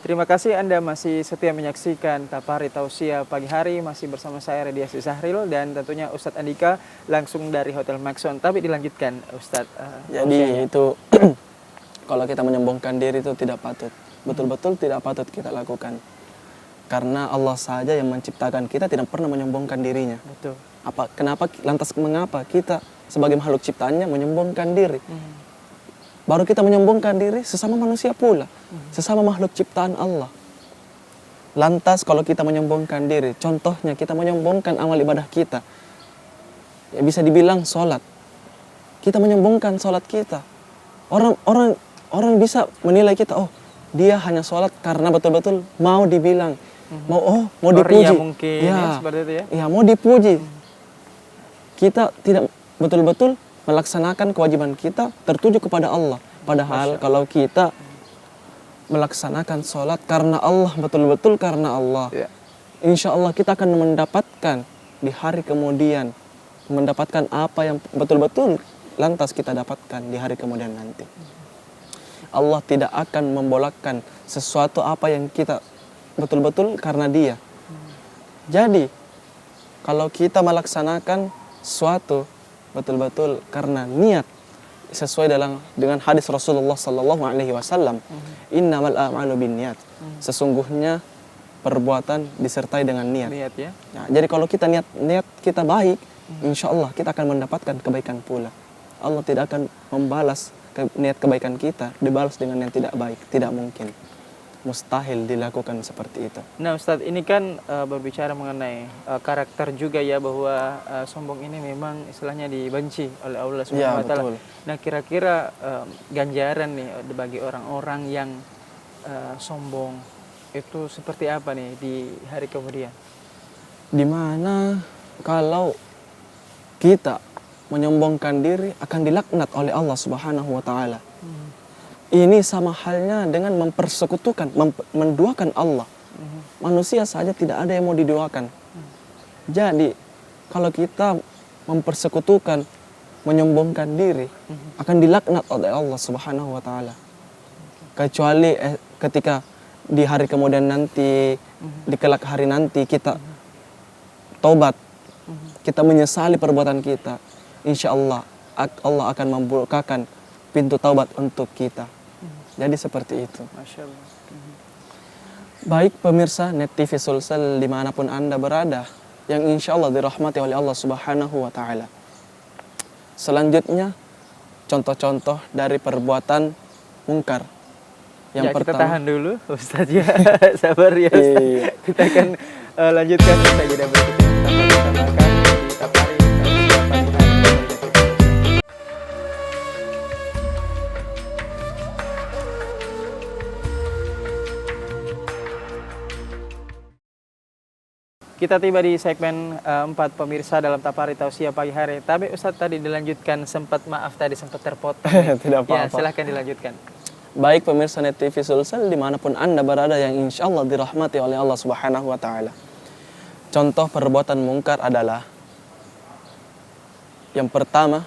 Terima kasih Anda masih setia menyaksikan Tapari Tausiah pagi hari, masih bersama saya Radiasi Zahril dan tentunya Ustadz Andika langsung dari Hotel Maxon. Tapi dilanjutkan Ustadz. Jadi itu kalau kita menyombongkan diri itu tidak patut. Betul-betul tidak patut kita lakukan. Karena Allah saja yang menciptakan kita tidak pernah menyombongkan dirinya. Betul. Lantas mengapa kita sebagai makhluk ciptaannya menyombongkan diri? Baru kita menyombongkan diri sesama manusia pula, sesama makhluk ciptaan Allah. Lantas kalau kita menyombongkan diri, contohnya kita menyombongkan amal ibadah kita. Ya bisa dibilang sholat. Kita menyombongkan sholat kita. Orang bisa menilai kita, oh dia hanya sholat karena betul-betul mau dibilang, mau dipuji. Mungkin, ya, seperti itu ya. Ya mau dipuji. Kita tidak betul-betul melaksanakan kewajiban kita tertuju kepada Allah. Padahal kalau kita melaksanakan sholat karena Allah, betul-betul karena Allah, insya Allah kita akan mendapatkan di hari kemudian, mendapatkan apa yang betul-betul lantas kita dapatkan di hari kemudian nanti. Allah tidak akan membolakkan sesuatu apa yang kita betul-betul karena Dia. Jadi kalau kita melaksanakan suatu betul-betul karena niat sesuai dengan hadis Rasulullah Sallallahu Alaihi Wasallam, innamal a'malu binniyat. Sesungguhnya perbuatan disertai dengan niat. Niat ya. Nah, jadi kalau kita niat kita baik, insya Allah kita akan mendapatkan kebaikan pula. Allah tidak akan membalas niat kebaikan kita dibalas dengan yang tidak baik, tidak mungkin. Mustahil dilakukan seperti itu. Nah Ustadz, ini kan berbicara mengenai karakter juga ya, bahwa sombong ini memang istilahnya dibenci oleh Allah Subhanahu wa Ta'ala. Nah kira-kira ganjaran nih bagi orang-orang yang sombong itu seperti apa nih di hari kemudian? Dimana kalau kita menyombongkan diri akan dilaknat oleh Allah Subhanahu wa Ta'ala. Ini sama halnya dengan mempersekutukan, menduakan Allah. Manusia saja tidak ada yang mau diduakan. Jadi kalau kita mempersekutukan, menyombongkan diri, akan dilaknat oleh Allah Subhanahu wa Ta'ala. Kecuali ketika di hari kemudian nanti, di kelak hari nanti kita taubat, kita menyesali perbuatan kita, insya Allah Allah akan membukakan pintu taubat untuk kita. Jadi seperti itu. Masya Allah. Baik pemirsa Net TV Sulsel dimanapun Anda berada, yang insya Allah dirahmati oleh Allah Subhanahu wa Ta'ala. Selanjutnya contoh-contoh dari perbuatan mungkar. Yang pertama, kita tahan dulu Ustadz ya. Sabar ya Ustadz. Kita akan lanjutkan kita jeda berikutnya. Tetap bersama kami di Tapari Tausiah pagi hari. Kita tiba di segmen 4 pemirsa dalam Tapari Tausiah pagi hari. Tapi Ustadz tadi dilanjutkan, sempat terpotong. Tidak apa-apa. Ya, silahkan dilanjutkan. Baik pemirsa Net TV Sulsel dimanapun Anda berada, yang insya Allah dirahmati oleh Allah Subhanahu wa Ta'ala. Contoh perbuatan mungkar adalah yang pertama,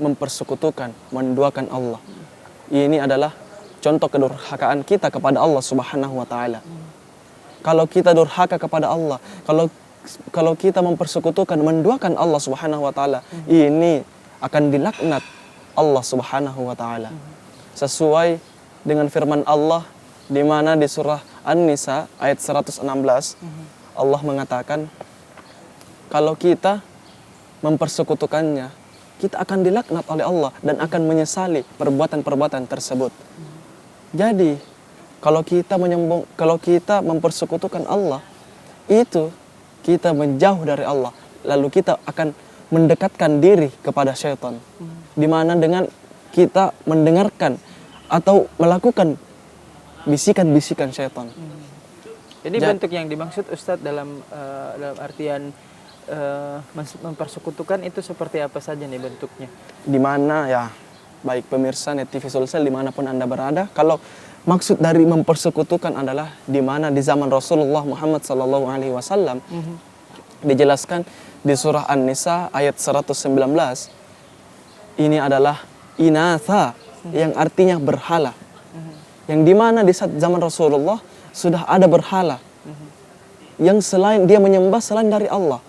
mempersekutukan, menduakan Allah. Ini adalah contoh kedurhakaan kita kepada Allah Subhanahu wa Ta'ala. Kalau kita durhaka kepada Allah, kalau kita mempersekutukan, menduakan Allah Subhanahu wa Ta'ala, ini akan dilaknat Allah Subhanahu wa Ta'ala. Sesuai dengan firman Allah di mana di surah An-Nisa ayat 116, Allah mengatakan kalau kita mempersekutukannya, kita akan dilaknat oleh Allah dan akan menyesali perbuatan-perbuatan tersebut. Jadi kalau kita mempersekutukan Allah, itu kita menjauh dari Allah, lalu kita akan mendekatkan diri kepada syaitan. Di mana dengan kita mendengarkan atau melakukan bisikan-bisikan syaitan. Ini bentuk yang dimaksud Ustadz dalam artian mempersekutukan itu seperti apa saja nih bentuknya? Di mana ya, baik pemirsa Net TV Sulsel dimanapun Anda berada, kalau maksud dari mempersekutukan adalah di mana di zaman Rasulullah Muhammad Sallallahu Alaihi Wasallam dijelaskan di surah An-Nisa ayat 119. Ini adalah inatha yang artinya berhala. Yang di mana di saat zaman Rasulullah sudah ada berhala yang selain dia menyembah selain dari Allah.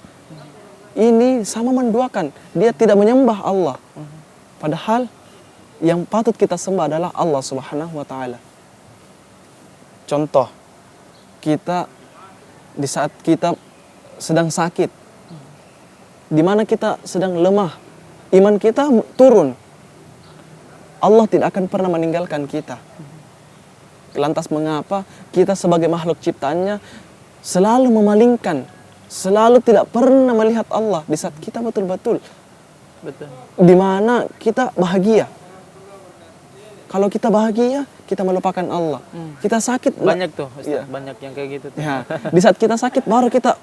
Ini sama menduakan, dia tidak menyembah Allah. Padahal yang patut kita sembah adalah Allah Subhanahu wa taala. Contoh, kita di saat kita sedang sakit, di mana kita sedang lemah, iman kita turun. Allah tidak akan pernah meninggalkan kita. Lantas mengapa kita sebagai makhluk ciptaannya selalu memalingkan, selalu tidak pernah melihat Allah di saat kita betul-betul di mana kita bahagia. Kalau kita bahagia, kita melupakan Allah. Kita sakit banyak tuh, Ustaz, banyak yang kayak gitu tuh. Ya, di saat kita sakit baru kita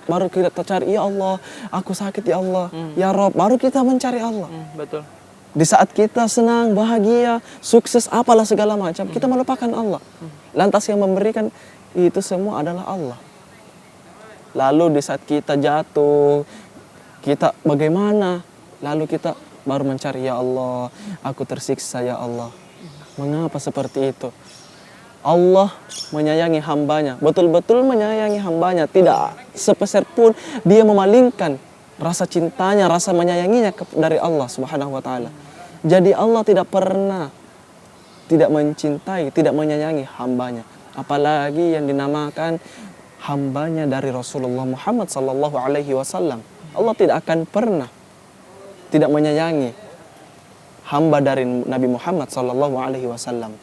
cari, ya Allah, aku sakit ya Allah, ya Rob, baru kita mencari Allah. Betul. Di saat kita senang, bahagia, sukses, apalah segala macam, kita melupakan Allah. Lantas yang memberikan itu semua adalah Allah. Lalu di saat kita jatuh, kita bagaimana? Lalu kita baru mencari, ya Allah, aku tersiksa ya Allah. Mengapa seperti itu? Allah menyayangi hambanya, betul-betul menyayangi hambanya. Tidak sepeser pun dia memalingkan rasa cintanya, rasa menyayanginya dari Allah Subhanahu wa taala. Jadi Allah tidak pernah tidak mencintai, tidak menyayangi hambanya. Apalagi yang dinamakan hambanya dari Rasulullah Muhammad sallallahu alaihi wasallam. Allah tidak akan pernah tidak menyayangi hamba dari Nabi Muhammad sallallahu alaihi wasallam.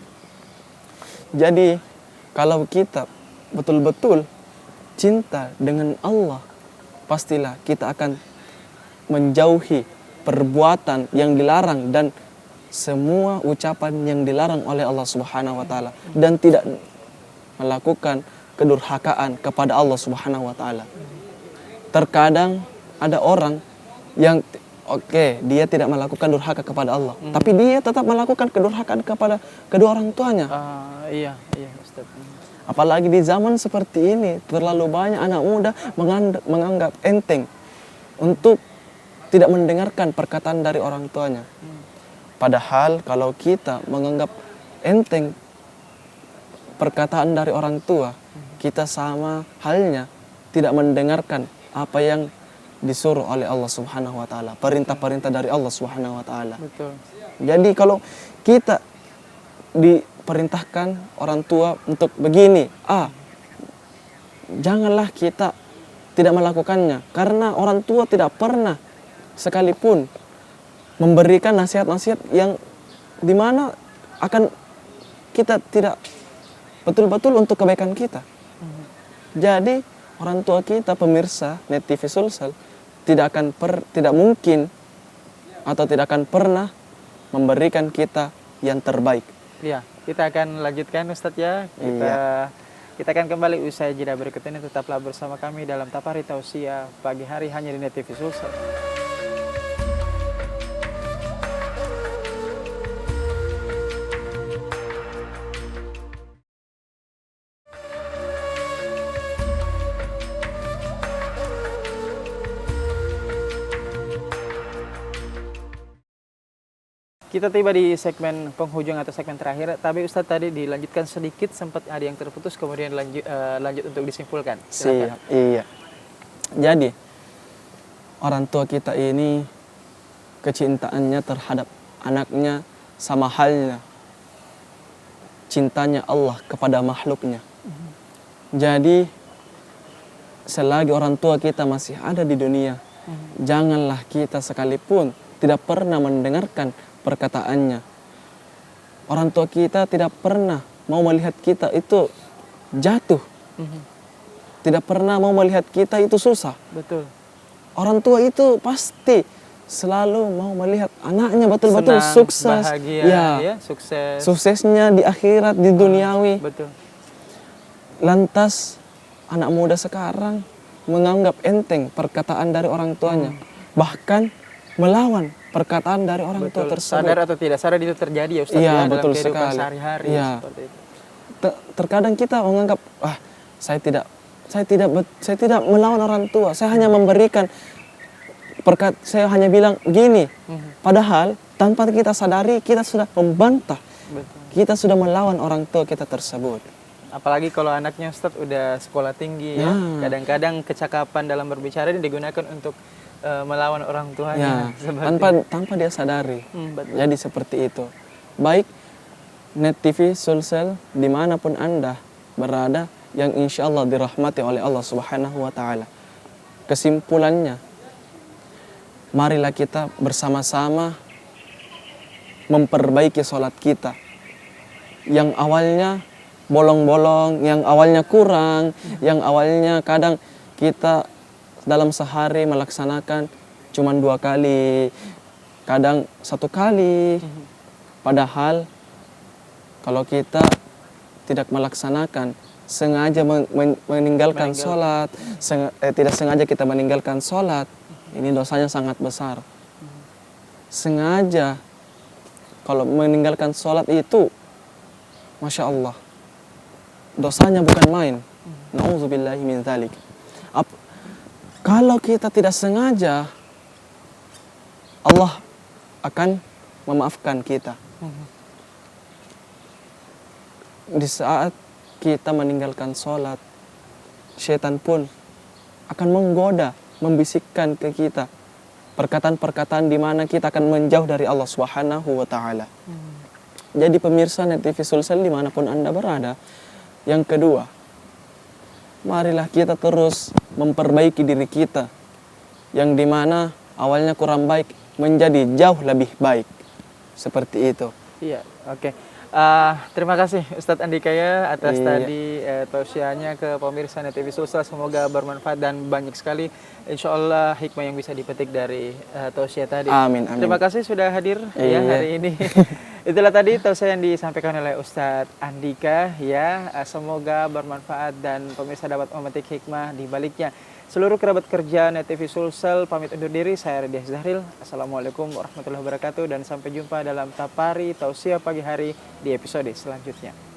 Jadi kalau kita betul-betul cinta dengan Allah, pastilah kita akan menjauhi perbuatan yang dilarang dan semua ucapan yang dilarang oleh Allah Subhanahu wa taala dan tidak melakukan kedurhakaan kepada Allah Subhanahu wa taala. Terkadang ada orang yang dia tidak melakukan durhaka kepada Allah, tapi dia tetap melakukan kedurhakaan kepada kedua orang tuanya. Iya, Ustaz. Apalagi di zaman seperti ini, terlalu banyak anak muda menganggap enteng untuk tidak mendengarkan perkataan dari orang tuanya. Padahal kalau kita menganggap enteng perkataan dari orang tua, kita sama halnya tidak mendengarkan apa yang disuruh oleh Allah Subhanahu wa taala, perintah-perintah dari Allah Subhanahu wa taala. Betul. Jadi kalau kita diperintahkan orang tua untuk begini, janganlah kita tidak melakukannya, karena orang tua tidak pernah sekalipun memberikan nasihat-nasihat yang dimana akan kita tidak betul-betul untuk kebaikan kita. Jadi orang tua kita, pemirsa Net TV Sulsel, tidak mungkin atau tidak akan pernah memberikan kita yang terbaik. Ya, kita akan lanjutkan Ustadz ya. Kita akan kembali usai jeda berikut ini. Tetaplah bersama kami dalam Tapari Tausiah pagi hari hanya di Net TV Sulsel. Kita tiba di segmen penghujung atau segmen terakhir, tapi Ustadz tadi dilanjutkan sedikit, sempat ada yang terputus, kemudian lanjut untuk disimpulkan. Silakan. Iya. Jadi orang tua kita ini kecintaannya terhadap anaknya sama halnya cintanya Allah kepada makhluknya. Jadi selagi orang tua kita masih ada di dunia, janganlah kita sekalipun tidak pernah mendengarkan perkataannya. Orang tua kita tidak pernah mau melihat kita itu jatuh. Tidak pernah mau melihat kita itu susah. Betul. Orang tua itu pasti selalu mau melihat anaknya betul-betul sukses. Bahagia, sukses. Suksesnya di akhirat, di duniawi. Betul. Lantas anak muda sekarang menganggap enteng perkataan dari orang tuanya. Bahkan melawan perkataan dari orang tua tersebut. Sadar atau tidak sadar itu terjadi ya Ustaz, ya, dalam betul kehidupan sekali. Sehari-hari seperti itu. Terkadang kita menganggap saya tidak melawan orang tua, saya hanya memberikan saya hanya bilang gini. Padahal tanpa kita sadari kita sudah membantah. Betul. Kita sudah melawan orang tua kita tersebut. Apalagi kalau anaknya Ustadz udah sekolah tinggi ya. Kadang-kadang kecakapan dalam berbicara ini digunakan untuk melawan orang tuanya. Tanpa dia sadari. Jadi seperti itu. Baik Net TV Sulsel dimanapun Anda berada, yang insya Allah dirahmati oleh Allah Subhanahu wa Ta'ala. Kesimpulannya, marilah kita bersama-sama memperbaiki sholat kita. Yang awalnya bolong-bolong, yang awalnya kurang, yang awalnya kadang kita dalam sehari melaksanakan cuma 2 kali, kadang 1 kali. Padahal kalau kita tidak melaksanakan, sengaja meninggalkan sholat, tidak sengaja kita meninggalkan sholat, ini dosanya sangat besar. Sengaja kalau meninggalkan sholat itu, Masya Allah, dosanya bukan main. Na'udzubillahi min dzalik. Kalau kita tidak sengaja, Allah akan memaafkan kita. Di saat kita meninggalkan sholat, syaitan pun akan menggoda, membisikkan ke kita perkataan-perkataan di mana kita akan menjauh dari Allah Subhanahu wa Ta'ala. Jadi pemirsa Net TV Sulsel dimanapun Anda berada, yang kedua, marilah kita terus memperbaiki diri kita, yang dimana awalnya kurang baik menjadi jauh lebih baik. Seperti itu. Iya, oke. Terima kasih Ustadz Andika ya atas tadi tausiahnya ke pemirsa Net TV Sulsel. Semoga bermanfaat dan banyak sekali insya Allah hikmah yang bisa dipetik dari tausiah tadi. Amin, amin. Terima kasih sudah hadir ya hari ini. Itulah tadi tausiah yang disampaikan oleh Ustadz Andika ya. Semoga bermanfaat dan pemirsa dapat memetik hikmah di baliknya. Seluruh kerabat kerja Net TV Sulsel pamit undur diri. Saya Radiah Zahril. Assalamualaikum warahmatullahi wabarakatuh dan sampai jumpa dalam Tapari Tausiah Pagi Hari di episode selanjutnya.